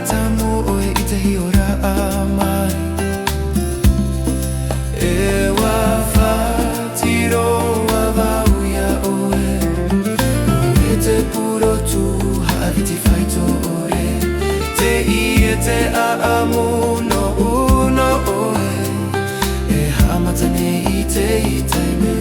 tamu oe I te hiora a mai. E wawhatiro a wauia oe, oe te puro tu hawiti whaito ore. Te I e te a amu no uno oe, e hamatane I te I taime.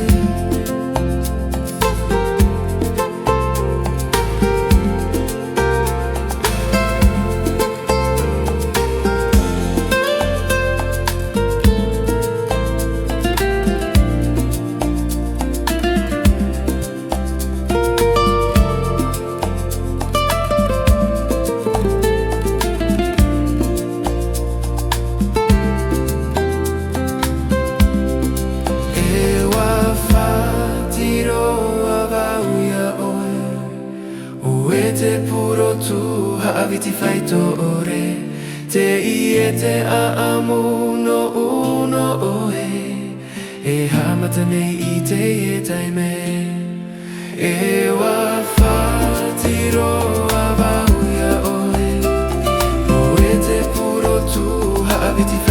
Te puro tu hawiti whaito ore. Te I e te a amu no uno oe, e hamata nei I te e taime. E wawhatiro a wauia oe, oe te puro tu hawiti whaito ore.